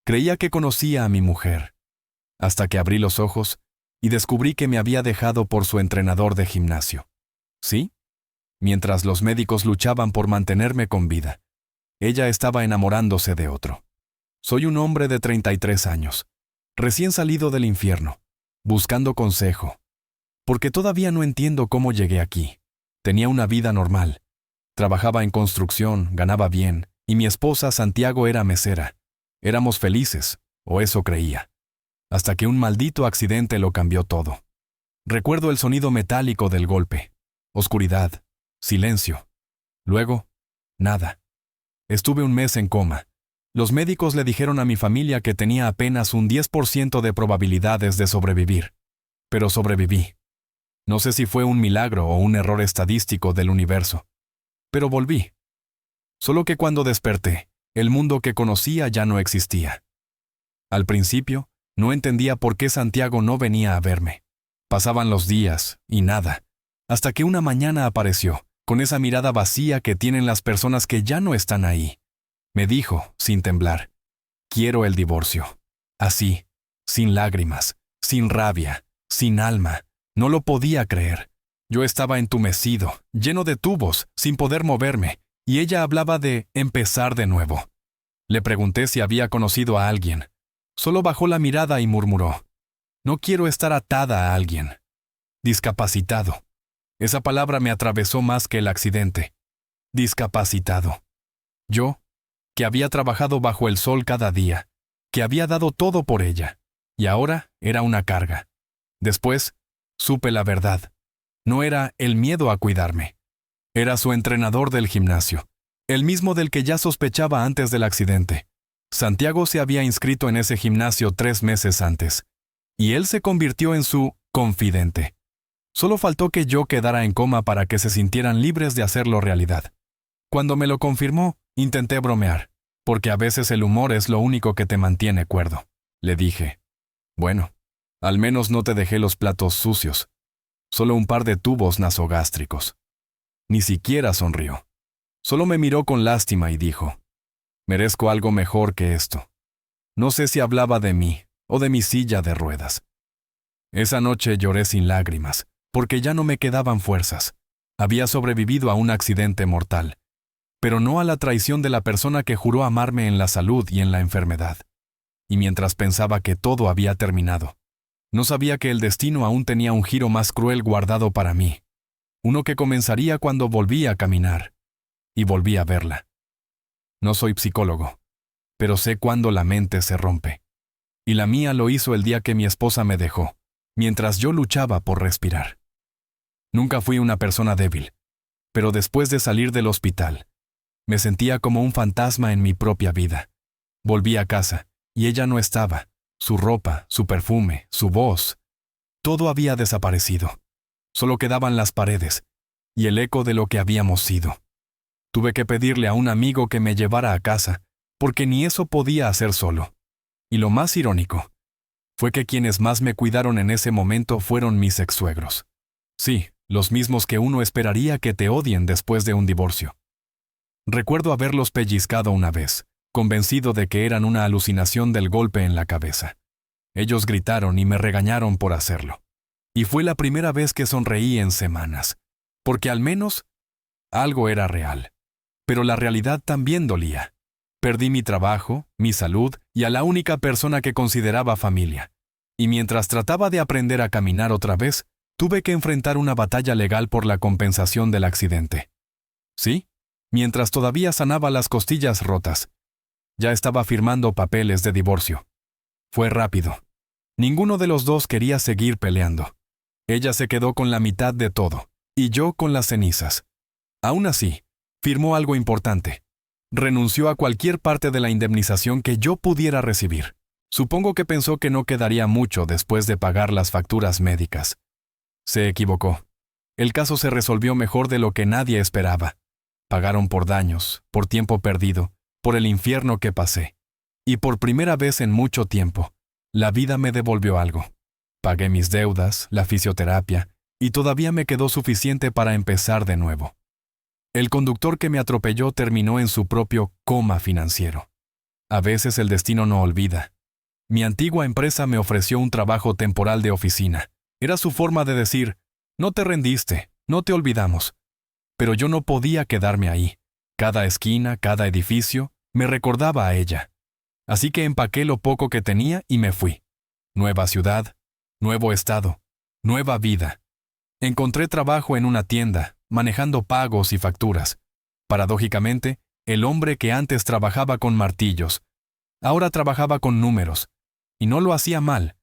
Creía que conocía a mi mujer, hasta que abrí los ojos y descubrí que me había dejado por su entrenador de gimnasio. ¿Sí? Mientras los médicos luchaban por mantenerme con vida, ella estaba enamorándose de otro. Soy un hombre de 33 años, recién salido del infierno, buscando consejo, porque todavía no entiendo cómo llegué aquí. Tenía una vida normal. Trabajaba en construcción, ganaba bien, y mi esposa Santiago era mesera. Éramos felices, o eso creía. Hasta que un maldito accidente lo cambió todo. Recuerdo el sonido metálico del golpe. Oscuridad. Silencio. Luego, nada. Estuve un mes en coma. Los médicos le dijeron a mi familia que tenía apenas un 10% de probabilidades de sobrevivir. Pero sobreviví. No sé si fue un milagro o un error estadístico del universo. Pero volví. Solo que cuando desperté, el mundo que conocía ya no existía. Al principio, no entendía por qué Santiago no venía a verme. Pasaban los días, y nada, hasta que una mañana apareció, con esa mirada vacía que tienen las personas que ya no están ahí. Me dijo, sin temblar, quiero el divorcio. Así, sin lágrimas, sin rabia, sin alma. No lo podía creer. Yo estaba entumecido, lleno de tubos, sin poder moverme, y ella hablaba de empezar de nuevo. Le pregunté si había conocido a alguien. Solo bajó la mirada y murmuró, no quiero estar atada a alguien. Discapacitado. Esa palabra me atravesó más que el accidente. Discapacitado. Yo, que había trabajado bajo el sol cada día, que había dado todo por ella, y ahora era una carga. Después, supe la verdad. No era el miedo a cuidarme. Era su entrenador del gimnasio, el mismo del que ya sospechaba antes del accidente. Santiago se había inscrito en ese gimnasio 3 meses antes, y él se convirtió en su confidente. Solo faltó que yo quedara en coma para que se sintieran libres de hacerlo realidad. Cuando me lo confirmó, intenté bromear, porque a veces el humor es lo único que te mantiene cuerdo. Le dije, bueno, al menos no te dejé los platos sucios. Solo un par de tubos nasogástricos. Ni siquiera sonrió. Solo me miró con lástima y dijo, merezco algo mejor que esto. No sé si hablaba de mí o de mi silla de ruedas. Esa noche lloré sin lágrimas, porque ya no me quedaban fuerzas. Había sobrevivido a un accidente mortal, pero no a la traición de la persona que juró amarme en la salud y en la enfermedad. Y mientras pensaba que todo había terminado, no sabía que el destino aún tenía un giro más cruel guardado para mí. Uno que comenzaría cuando volví a caminar. Y volví a verla. No soy psicólogo, pero sé cuándo la mente se rompe. Y la mía lo hizo el día que mi esposa me dejó, mientras yo luchaba por respirar. Nunca fui una persona débil, pero después de salir del hospital, me sentía como un fantasma en mi propia vida. Volví a casa, y ella no estaba. Su ropa, su perfume, su voz. Todo había desaparecido. Solo quedaban las paredes y el eco de lo que habíamos sido. Tuve que pedirle a un amigo que me llevara a casa, porque ni eso podía hacer solo. Y lo más irónico fue que quienes más me cuidaron en ese momento fueron mis ex-suegros. Sí, los mismos que uno esperaría que te odien después de un divorcio. Recuerdo haberlos pellizcado una vez, convencido de que eran una alucinación del golpe en la cabeza. Ellos gritaron y me regañaron por hacerlo. Y fue la primera vez que sonreí en semanas, porque al menos algo era real. Pero la realidad también dolía. Perdí mi trabajo, mi salud y a la única persona que consideraba familia. Y mientras trataba de aprender a caminar otra vez, tuve que enfrentar una batalla legal por la compensación del accidente. Sí, mientras todavía sanaba las costillas rotas. Ya estaba firmando papeles de divorcio. Fue rápido. Ninguno de los dos quería seguir peleando. Ella se quedó con la mitad de todo, y yo con las cenizas. Aún así, firmó algo importante. Renunció a cualquier parte de la indemnización que yo pudiera recibir. Supongo que pensó que no quedaría mucho después de pagar las facturas médicas. Se equivocó. El caso se resolvió mejor de lo que nadie esperaba. Pagaron por daños, por tiempo perdido, por el infierno que pasé. Y por primera vez en mucho tiempo, la vida me devolvió algo. Pagué mis deudas, la fisioterapia, y todavía me quedó suficiente para empezar de nuevo. El conductor que me atropelló terminó en su propio coma financiero. A veces el destino no olvida. Mi antigua empresa me ofreció un trabajo temporal de oficina. Era su forma de decir, no te rendiste, no te olvidamos. Pero yo no podía quedarme ahí. Cada esquina, cada edificio, me recordaba a ella. Así que empaqué lo poco que tenía y me fui. Nueva ciudad, nuevo estado, nueva vida. Encontré trabajo en una tienda, manejando pagos y facturas. Paradójicamente, el hombre que antes trabajaba con martillos, ahora trabajaba con números. Y no lo hacía mal.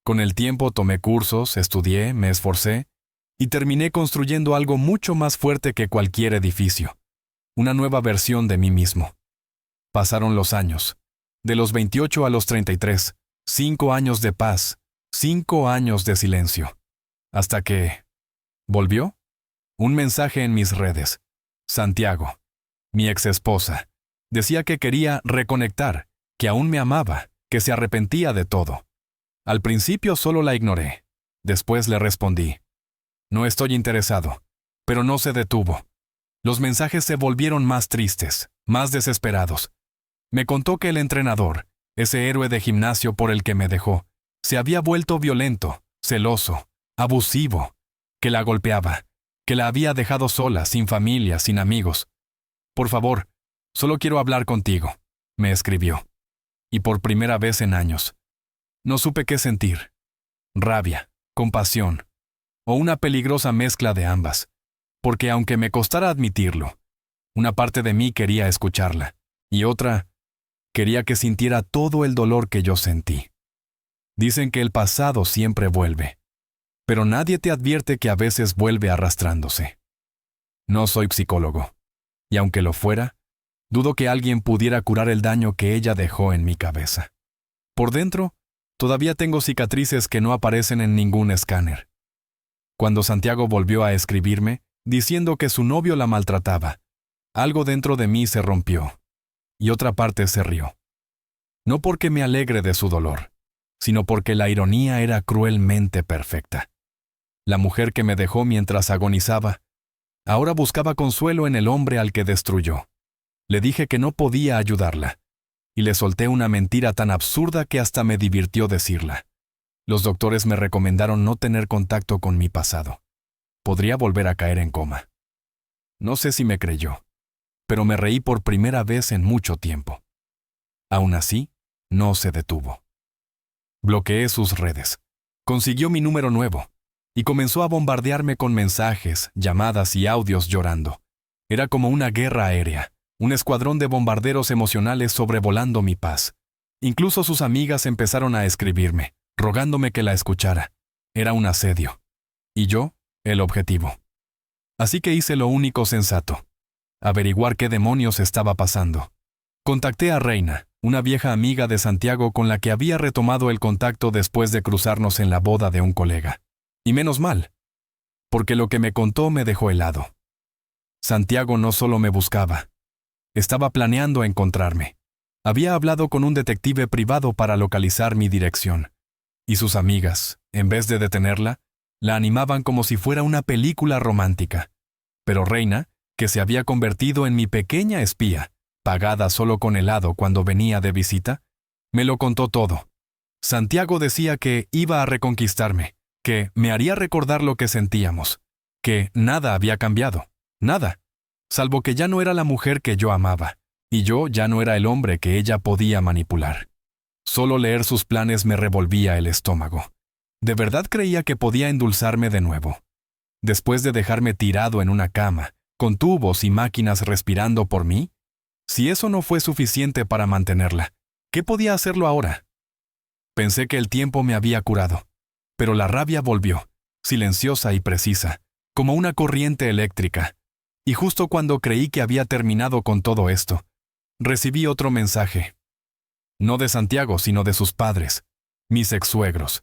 Con el tiempo tomé cursos, estudié, me esforcé, y terminé construyendo algo mucho más fuerte que cualquier edificio. Una nueva versión de mí mismo. Pasaron los años. De los 28 a los 33, 5 años de paz, 5 años de silencio. Hasta que... ¿volvió? Un mensaje en mis redes. Santiago, mi exesposa, decía que quería reconectar, que aún me amaba, que se arrepentía de todo. Al principio solo la ignoré. Después le respondí. No estoy interesado. Pero no se detuvo. Los mensajes se volvieron más tristes, más desesperados. Me contó que el entrenador, ese héroe de gimnasio por el que me dejó, se había vuelto violento, celoso, abusivo, que la golpeaba, que la había dejado sola, sin familia, sin amigos. Por favor, solo quiero hablar contigo, me escribió. Y por primera vez en años. No supe qué sentir. Rabia, compasión, o una peligrosa mezcla de ambas. Porque aunque me costara admitirlo, una parte de mí quería escucharla, y otra quería que sintiera todo el dolor que yo sentí. Dicen que el pasado siempre vuelve, pero nadie te advierte que a veces vuelve arrastrándose. No soy psicólogo, y aunque lo fuera, dudo que alguien pudiera curar el daño que ella dejó en mi cabeza. Por dentro, todavía tengo cicatrices que no aparecen en ningún escáner. Cuando Santiago volvió a escribirme, diciendo que su novio la maltrataba, algo dentro de mí se rompió, y otra parte se rió. No porque me alegre de su dolor, sino porque la ironía era cruelmente perfecta. La mujer que me dejó mientras agonizaba, ahora buscaba consuelo en el hombre al que destruyó. Le dije que no podía ayudarla, y le solté una mentira tan absurda que hasta me divirtió decirla. Los doctores me recomendaron no tener contacto con mi pasado. Podría volver a caer en coma. No sé si me creyó, pero me reí por primera vez en mucho tiempo. Aún así, no se detuvo. Bloqueé sus redes. Consiguió mi número nuevo y comenzó a bombardearme con mensajes, llamadas y audios llorando. Era como una guerra aérea, un escuadrón de bombarderos emocionales sobrevolando mi paz. Incluso sus amigas empezaron a escribirme, rogándome que la escuchara. Era un asedio. Y yo, el objetivo. Así que hice lo único sensato: averiguar qué demonios estaba pasando. Contacté a Reina, una vieja amiga de Santiago con la que había retomado el contacto después de cruzarnos en la boda de un colega. Y menos mal, porque lo que me contó me dejó helado. Santiago no solo me buscaba, estaba planeando encontrarme. Había hablado con un detective privado para localizar mi dirección. Y sus amigas, en vez de detenerla, la animaban como si fuera una película romántica. Pero Reina, que se había convertido en mi pequeña espía, pagada solo con helado cuando venía de visita, me lo contó todo. Santiago decía que iba a reconquistarme, que me haría recordar lo que sentíamos, que nada había cambiado, nada, salvo que ya no era la mujer que yo amaba, y yo ya no era el hombre que ella podía manipular. Solo leer sus planes me revolvía el estómago. ¿De verdad creía que podía endulzarme de nuevo? Después de dejarme tirado en una cama, con tubos y máquinas respirando por mí, si eso no fue suficiente para mantenerla, ¿qué podía hacerlo ahora? Pensé que el tiempo me había curado, pero la rabia volvió, silenciosa y precisa, como una corriente eléctrica. Y justo cuando creí que había terminado con todo esto, recibí otro mensaje. No de Santiago, sino de sus padres, mis ex-suegros.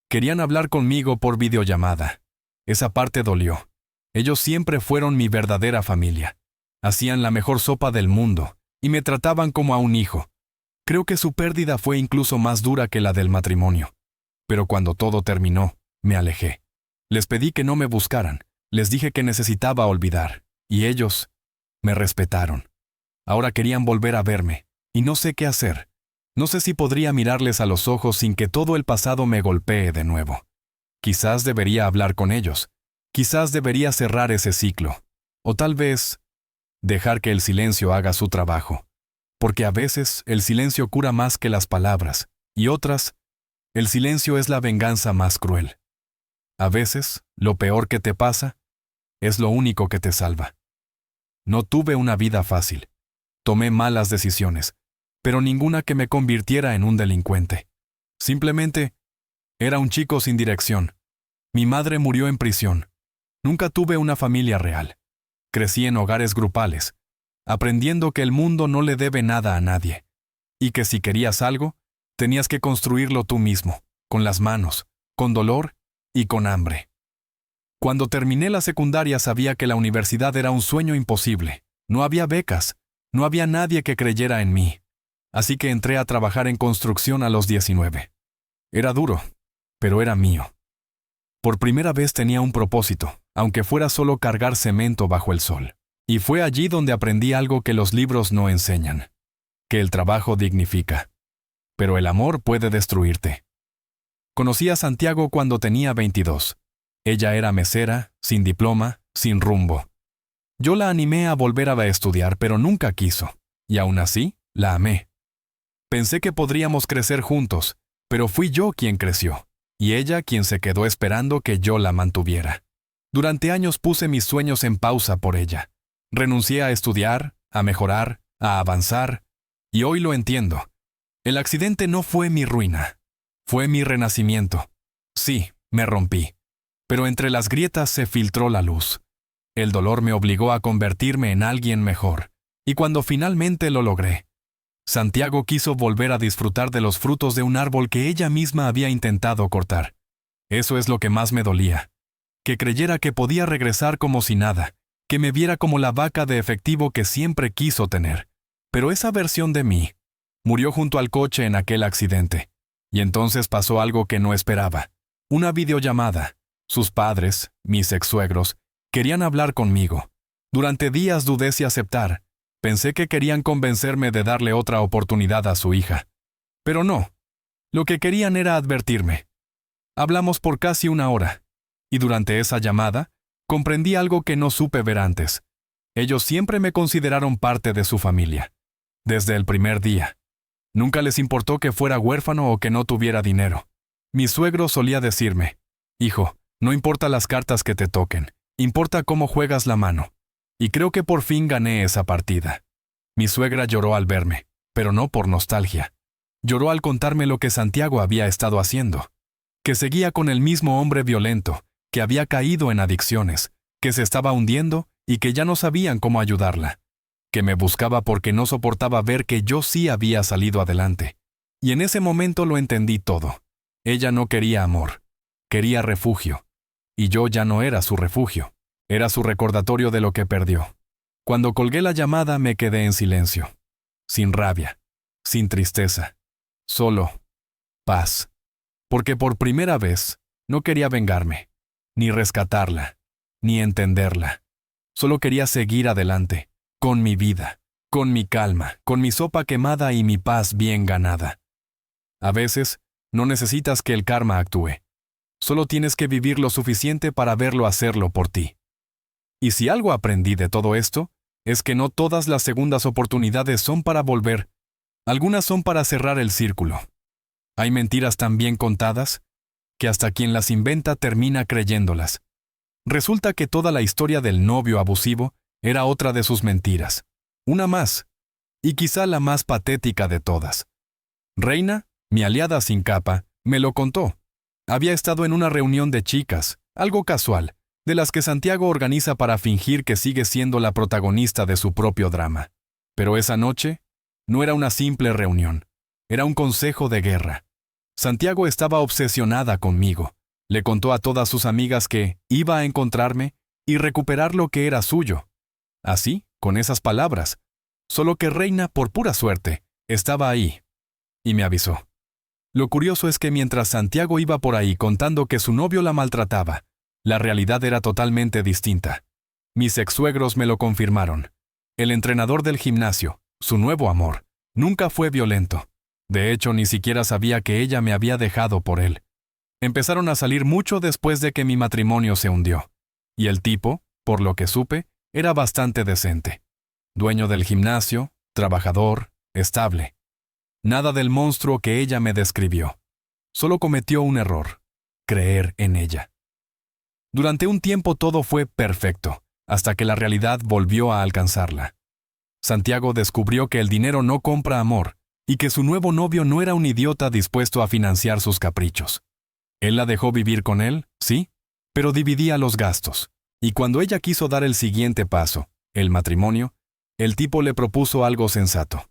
Querían hablar conmigo por videollamada. Esa parte dolió. Ellos siempre fueron mi verdadera familia. Hacían la mejor sopa del mundo y me trataban como a un hijo. Creo que su pérdida fue incluso más dura que la del matrimonio. Pero cuando todo terminó, me alejé. Les pedí que no me buscaran. Les dije que necesitaba olvidar. Y ellos me respetaron. Ahora querían volver a verme, y no sé qué hacer. No sé si podría mirarles a los ojos sin que todo el pasado me golpee de nuevo. Quizás debería hablar con ellos. Quizás debería cerrar ese ciclo. O tal vez dejar que el silencio haga su trabajo. Porque a veces el silencio cura más que las palabras, y otras, el silencio es la venganza más cruel. A veces, lo peor que te pasa es lo único que te salva. No tuve una vida fácil. Tomé malas decisiones, pero ninguna que me convirtiera en un delincuente. Simplemente, era un chico sin dirección. Mi madre murió en prisión. Nunca tuve una familia real. Crecí en hogares grupales, aprendiendo que el mundo no le debe nada a nadie, y que si querías algo, tenías que construirlo tú mismo, con las manos, con dolor y con hambre. Cuando terminé la secundaria sabía que la universidad era un sueño imposible. No había becas, no había nadie que creyera en mí. Así que entré a trabajar en construcción a los 19. Era duro, pero era mío. Por primera vez tenía un propósito, aunque fuera solo cargar cemento bajo el sol. Y fue allí donde aprendí algo que los libros no enseñan: que el trabajo dignifica, pero el amor puede destruirte. Conocí a Santiago cuando tenía 22. Ella era mesera, sin diploma, sin rumbo. Yo la animé a volver a estudiar, pero nunca quiso, y aún así, la amé. Pensé que podríamos crecer juntos, pero fui yo quien creció, y ella quien se quedó esperando que yo la mantuviera. Durante años puse mis sueños en pausa por ella. Renuncié a estudiar, a mejorar, a avanzar, y hoy lo entiendo. El accidente no fue mi ruina, fue mi renacimiento. Sí, me rompí, pero entre las grietas se filtró la luz. El dolor me obligó a convertirme en alguien mejor, y cuando finalmente lo logré, Santiago quiso volver a disfrutar de los frutos de un árbol que ella misma había intentado cortar. Eso es lo que más me dolía, que creyera que podía regresar como si nada, que me viera como la vaca de efectivo que siempre quiso tener. Pero esa versión de mí murió junto al coche en aquel accidente, y entonces pasó algo que no esperaba: una videollamada. Sus padres, mis ex-suegros, querían hablar conmigo. Durante días dudé si aceptar. Pensé que querían convencerme de darle otra oportunidad a su hija. Pero no. Lo que querían era advertirme. Hablamos por casi una hora, y durante esa llamada, comprendí algo que no supe ver antes. Ellos siempre me consideraron parte de su familia. Desde el primer día. Nunca les importó que fuera huérfano o que no tuviera dinero. Mi suegro solía decirme: hijo, no importa las cartas que te toquen, importa cómo juegas la mano. Y creo que por fin gané esa partida. Mi suegra lloró al verme, pero no por nostalgia. Lloró al contarme lo que Santiago había estado haciendo. Que seguía con el mismo hombre violento, que había caído en adicciones, que se estaba hundiendo y que ya no sabían cómo ayudarla. Que me buscaba porque no soportaba ver que yo sí había salido adelante. Y en ese momento lo entendí todo. Ella no quería amor, quería refugio. Y yo ya no era su refugio. Era su recordatorio de lo que perdió. Cuando colgué la llamada me quedé en silencio. Sin rabia, sin tristeza. Solo paz. Porque por primera vez no quería vengarme, ni rescatarla, ni entenderla. Solo quería seguir adelante, con mi vida, con mi calma, con mi sopa quemada y mi paz bien ganada. A veces, no necesitas que el karma actúe. Solo tienes que vivir lo suficiente para verlo hacerlo por ti. Y si algo aprendí de todo esto, es que no todas las segundas oportunidades son para volver. Algunas son para cerrar el círculo. Hay mentiras tan bien contadas que hasta quien las inventa termina creyéndolas. Resulta que toda la historia del novio abusivo era otra de sus mentiras. Una más, y quizá la más patética de todas. Reina, mi aliada sin capa, me lo contó. Había estado en una reunión de chicas, algo casual, de las que Santiago organiza para fingir que sigue siendo la protagonista de su propio drama. Pero esa noche no era una simple reunión, era un consejo de guerra. Santiago estaba obsesionada conmigo. Le contó a todas sus amigas que iba a encontrarme y recuperar lo que era suyo. Así, con esas palabras. Solo que Reina, por pura suerte, estaba ahí. Y me avisó. Lo curioso es que mientras Santiago iba por ahí contando que su novio la maltrataba, la realidad era totalmente distinta. Mis ex-suegros me lo confirmaron. El entrenador del gimnasio, su nuevo amor, nunca fue violento. De hecho, ni siquiera sabía que ella me había dejado por él. Empezaron a salir mucho después de que mi matrimonio se hundió. Y el tipo, por lo que supe, era bastante decente. Dueño del gimnasio, trabajador, estable. Nada del monstruo que ella me describió. Solo cometió un error: creer en ella. Durante un tiempo todo fue perfecto, hasta que la realidad volvió a alcanzarla. Santiago descubrió que el dinero no compra amor, y que su nuevo novio no era un idiota dispuesto a financiar sus caprichos. Él la dejó vivir con él, sí, pero dividía los gastos. Y cuando ella quiso dar el siguiente paso, el matrimonio, el tipo le propuso algo sensato.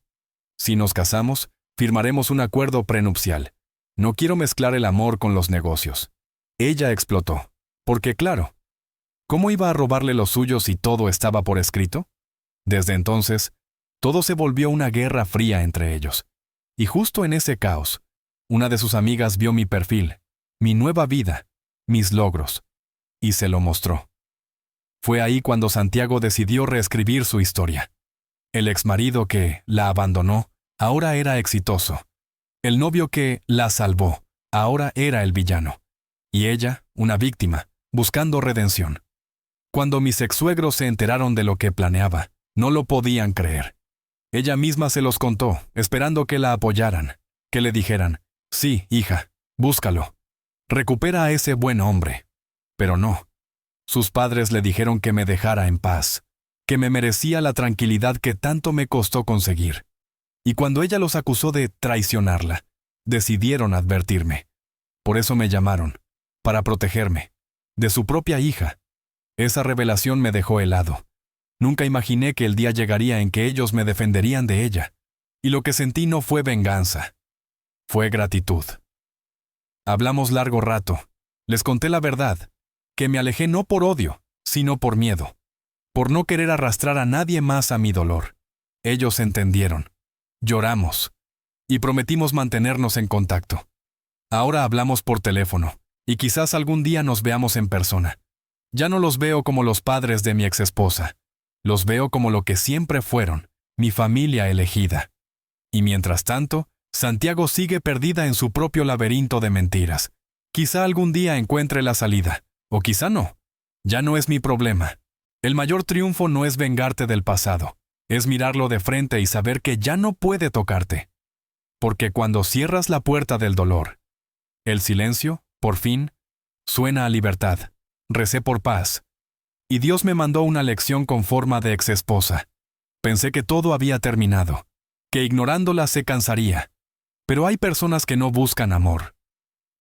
Si nos casamos, firmaremos un acuerdo prenupcial. No quiero mezclar el amor con los negocios. Ella explotó. Porque claro, ¿cómo iba a robarle lo suyo si todo estaba por escrito? Desde entonces, todo se volvió una guerra fría entre ellos. Y justo en ese caos, una de sus amigas vio mi perfil, mi nueva vida, mis logros, y se lo mostró. Fue ahí cuando Santiago decidió reescribir su historia. El exmarido que la abandonó ahora era exitoso. El novio que la salvó ahora era el villano. Y ella, una víctima, buscando redención. Cuando mis ex-suegros se enteraron de lo que planeaba, no lo podían creer. Ella misma se los contó, esperando que la apoyaran, que le dijeran: sí, hija, búscalo. Recupera a ese buen hombre. Pero no. Sus padres le dijeron que me dejara en paz, que me merecía la tranquilidad que tanto me costó conseguir. Y cuando ella los acusó de traicionarla, decidieron advertirme. Por eso me llamaron, para protegerme, de su propia hija. Esa revelación me dejó helado. Nunca imaginé que el día llegaría en que ellos me defenderían de ella. Y lo que sentí no fue venganza, fue gratitud. Hablamos largo rato. Les conté la verdad, que me alejé no por odio, sino por miedo, por no querer arrastrar a nadie más a mi dolor. Ellos entendieron. Lloramos. Y prometimos mantenernos en contacto. Ahora hablamos por teléfono, y quizás algún día nos veamos en persona. Ya no los veo como los padres de mi exesposa. Los veo como lo que siempre fueron, mi familia elegida. Y mientras tanto, Santiago sigue perdida en su propio laberinto de mentiras. Quizá algún día encuentre la salida, o quizá no. Ya no es mi problema. El mayor triunfo no es vengarte del pasado, es mirarlo de frente y saber que ya no puede tocarte. Porque cuando cierras la puerta del dolor, el silencio, por fin, suena a libertad. Recé por paz. Y Dios me mandó una lección con forma de exesposa. Pensé que todo había terminado, que ignorándola se cansaría. Pero hay personas que no buscan amor.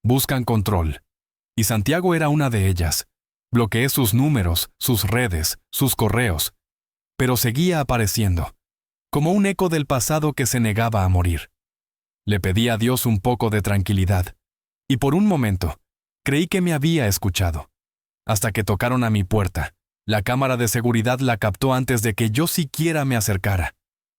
Buscan control. Y Santiago era una de ellas. Bloqueé sus números, sus redes, sus correos. Pero seguía apareciendo, como un eco del pasado que se negaba a morir. Le pedí a Dios un poco de tranquilidad. Y por un momento, creí que me había escuchado. Hasta que tocaron a mi puerta. La cámara de seguridad la captó antes de que yo siquiera me acercara.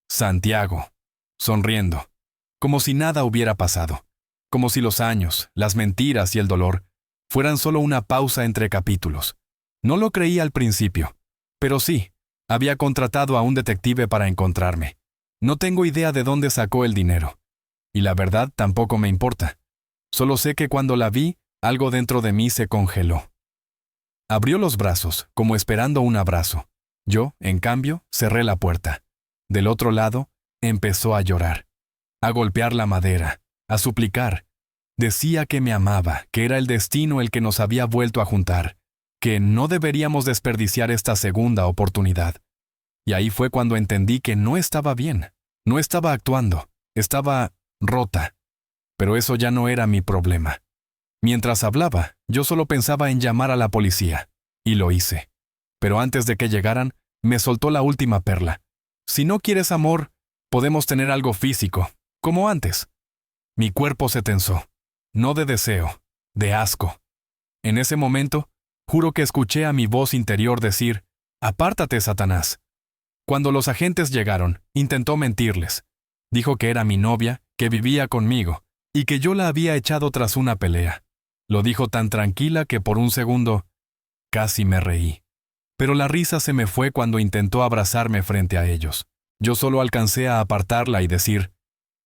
Santiago, sonriendo, como si nada hubiera pasado, como si los años, las mentiras y el dolor fueran solo una pausa entre capítulos. No lo creí al principio, pero sí, había contratado a un detective para encontrarme. No tengo idea de dónde sacó el dinero. Y la verdad tampoco me importa. Solo sé que cuando la vi, algo dentro de mí se congeló. Abrió los brazos, como esperando un abrazo. Yo, en cambio, cerré la puerta. Del otro lado, empezó a llorar, a golpear la madera, a suplicar. Decía que me amaba, que era el destino el que nos había vuelto a juntar, que no deberíamos desperdiciar esta segunda oportunidad. Y ahí fue cuando entendí que no estaba bien, no estaba actuando, estaba rota. Pero eso ya no era mi problema. Mientras hablaba, yo solo pensaba en llamar a la policía, y lo hice. Pero antes de que llegaran, me soltó la última perla. Si no quieres amor, podemos tener algo físico, como antes. Mi cuerpo se tensó, no de deseo, de asco. En ese momento, juro que escuché a mi voz interior decir: «Apártate, Satanás». Cuando los agentes llegaron, intentó mentirles. Dijo que era mi novia, que vivía conmigo, y que yo la había echado tras una pelea. Lo dijo tan tranquila que por un segundo casi me reí. Pero la risa se me fue cuando intentó abrazarme frente a ellos. Yo solo alcancé a apartarla y decir: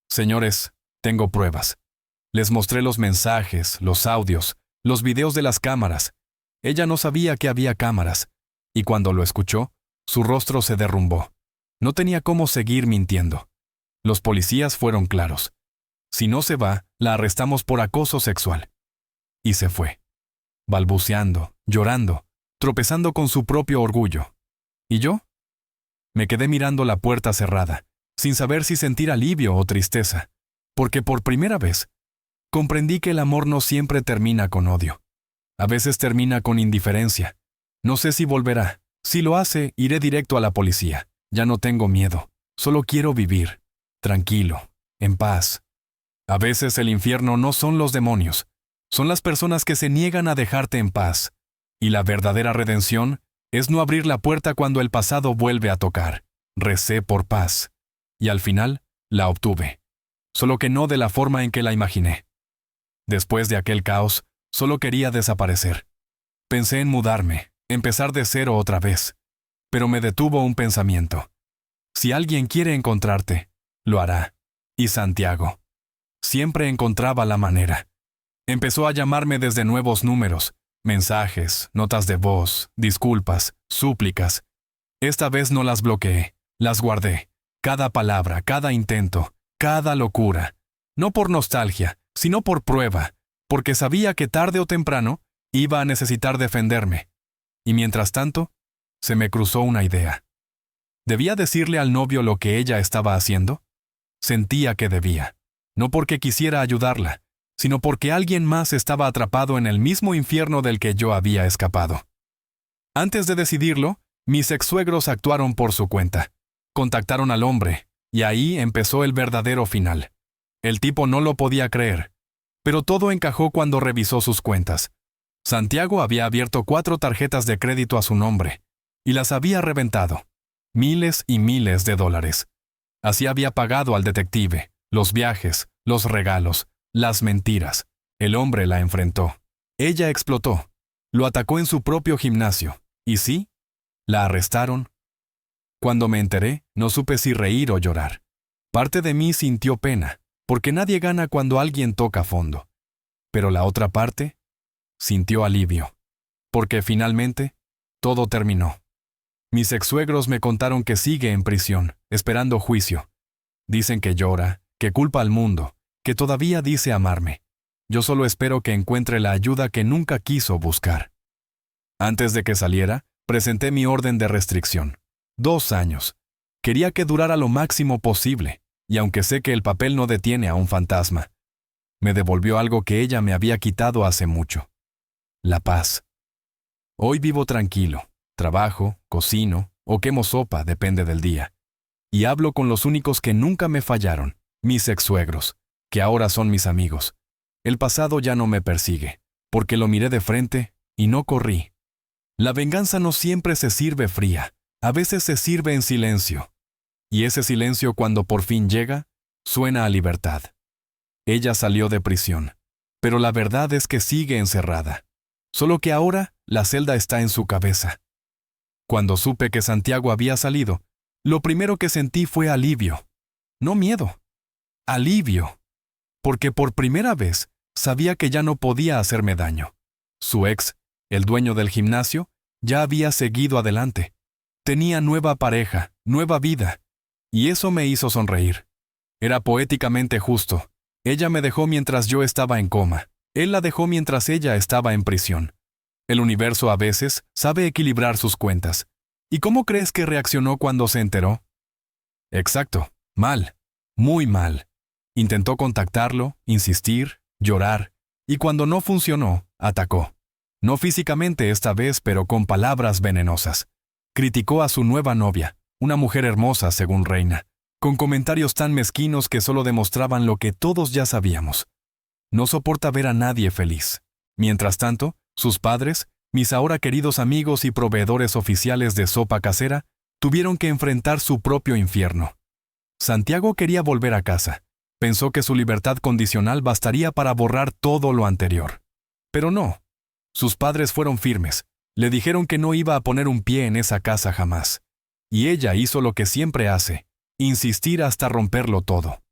«Señores, Tengo pruebas. Les mostré los mensajes, los audios, los videos de las cámaras. Ella no sabía que había cámaras, y cuando lo escuchó, su rostro se derrumbó. No tenía cómo seguir mintiendo. Los policías fueron claros. Si no se va, la arrestamos por acoso sexual. Y se fue, balbuceando, llorando, tropezando con su propio orgullo. ¿Y yo? Me quedé mirando la puerta cerrada, sin saber si sentir alivio o tristeza, porque por primera vez comprendí que el amor no siempre termina con odio. A veces termina con indiferencia. No sé si volverá. Si lo hace, iré directo a la policía. Ya no tengo miedo. Solo quiero vivir, tranquilo, en paz. A veces el infierno no son los demonios, son las personas que se niegan a dejarte en paz. Y la verdadera redención es no abrir la puerta cuando el pasado vuelve a tocar. Recé por paz. Y al final, la obtuve. Solo que no de la forma en que la imaginé. Después de aquel caos, solo quería desaparecer. Pensé en mudarme, empezar de cero otra vez. Pero me detuvo un pensamiento. Si alguien quiere encontrarte, lo hará. Y Santiago. Siempre encontraba la manera. Empezó a llamarme desde nuevos números, mensajes, notas de voz, disculpas, súplicas. Esta vez no las bloqueé, las guardé. Cada palabra, cada intento, cada locura. No por nostalgia, sino por prueba, porque sabía que tarde o temprano iba a necesitar defenderme. Y mientras tanto, se me cruzó una idea. ¿Debía decirle al novio lo que ella estaba haciendo? Sentía que debía. No porque quisiera ayudarla, sino porque alguien más estaba atrapado en el mismo infierno del que yo había escapado. Antes de decidirlo, mis ex-suegros actuaron por su cuenta. Contactaron al hombre, y ahí empezó el verdadero final. El tipo no lo podía creer, pero todo encajó cuando revisó sus cuentas. Santiago había abierto 4 tarjetas de crédito a su nombre, y las había reventado. Miles y miles de dólares. Así había pagado al detective, los viajes, los regalos, las mentiras. El hombre la enfrentó. Ella explotó. Lo atacó en su propio gimnasio. ¿Y sí? La arrestaron. Cuando me enteré, no supe si reír o llorar. Parte de mí sintió pena, porque nadie gana cuando alguien toca fondo. Pero la otra parte sintió alivio, porque finalmente todo terminó. Mis ex-suegros me contaron que sigue en prisión, esperando juicio. Dicen que llora, que culpa al mundo, que todavía dice amarme. Yo solo espero que encuentre la ayuda que nunca quiso buscar. Antes de que saliera, presenté mi orden de restricción. 2 años. Quería que durara lo máximo posible, y aunque sé que el papel no detiene a un fantasma, me devolvió algo que ella me había quitado hace mucho. La paz. Hoy vivo tranquilo. Trabajo, cocino o quemo sopa, depende del día. Y hablo con los únicos que nunca me fallaron, mis ex-suegros, que ahora son mis amigos. El pasado ya no me persigue, porque lo miré de frente y no corrí. La venganza no siempre se sirve fría, a veces se sirve en silencio. Y ese silencio, cuando por fin llega, suena a libertad. Ella salió de prisión, pero la verdad es que sigue encerrada. Solo que ahora la celda está en su cabeza. Cuando supe que Santiago había salido, lo primero que sentí fue alivio. No miedo. Alivio. Porque por primera vez sabía que ya no podía hacerme daño. Su ex, el dueño del gimnasio, ya había seguido adelante. Tenía nueva pareja, nueva vida. Y eso me hizo sonreír. Era poéticamente justo. Ella me dejó mientras yo estaba en coma. Él la dejó mientras ella estaba en prisión. El universo a veces sabe equilibrar sus cuentas. ¿Y cómo crees que reaccionó cuando se enteró? Exacto, mal, muy mal. Intentó contactarlo, insistir, llorar, y cuando no funcionó, atacó. No físicamente esta vez, pero con palabras venenosas. Criticó a su nueva novia, una mujer hermosa según Reina, con comentarios tan mezquinos que solo demostraban lo que todos ya sabíamos. No soporta ver a nadie feliz. Mientras tanto, sus padres, mis ahora queridos amigos y proveedores oficiales de sopa casera, tuvieron que enfrentar su propio infierno. Santiago quería volver a casa. Pensó que su libertad condicional bastaría para borrar todo lo anterior. Pero no. Sus padres fueron firmes. Le dijeron que no iba a poner un pie en esa casa jamás. Y ella hizo lo que siempre hace, insistir hasta romperlo todo.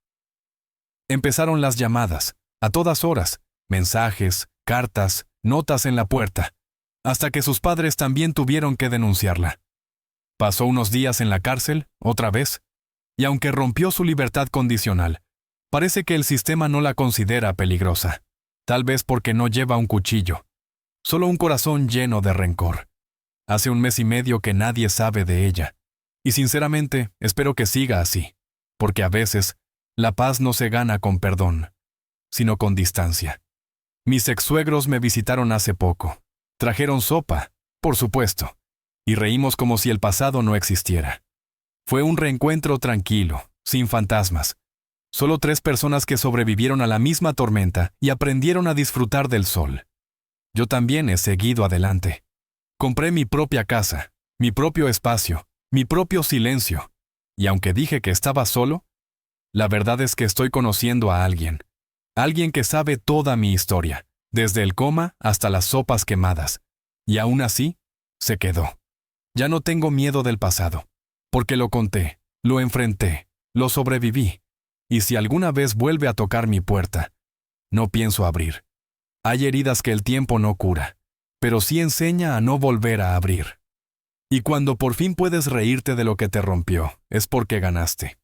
Empezaron las llamadas, a todas horas, mensajes, cartas, notas en la puerta, hasta que sus padres también tuvieron que denunciarla. Pasó unos días en la cárcel, otra vez, y aunque rompió su libertad condicional, parece que el sistema no la considera peligrosa, tal vez porque no lleva un cuchillo, solo un corazón lleno de rencor. Hace 1 mes y medio que nadie sabe de ella, y sinceramente espero que siga así, porque a veces la paz no se gana con perdón, sino con distancia. Mis ex-suegros me visitaron hace poco. Trajeron sopa, por supuesto, y reímos como si el pasado no existiera. Fue un reencuentro tranquilo, sin fantasmas. Solo 3 personas que sobrevivieron a la misma tormenta y aprendieron a disfrutar del sol. Yo también he seguido adelante. Compré mi propia casa, mi propio espacio, mi propio silencio, y aunque dije que estaba solo, la verdad es que estoy conociendo a alguien que sabe toda mi historia, desde el coma hasta las sopas quemadas, y aún así, se quedó. Ya no tengo miedo del pasado, porque lo conté, lo enfrenté, lo sobreviví, y si alguna vez vuelve a tocar mi puerta, no pienso abrir. Hay heridas que el tiempo no cura, pero sí enseña a no volver a abrir. Y cuando por fin puedes reírte de lo que te rompió, es porque ganaste.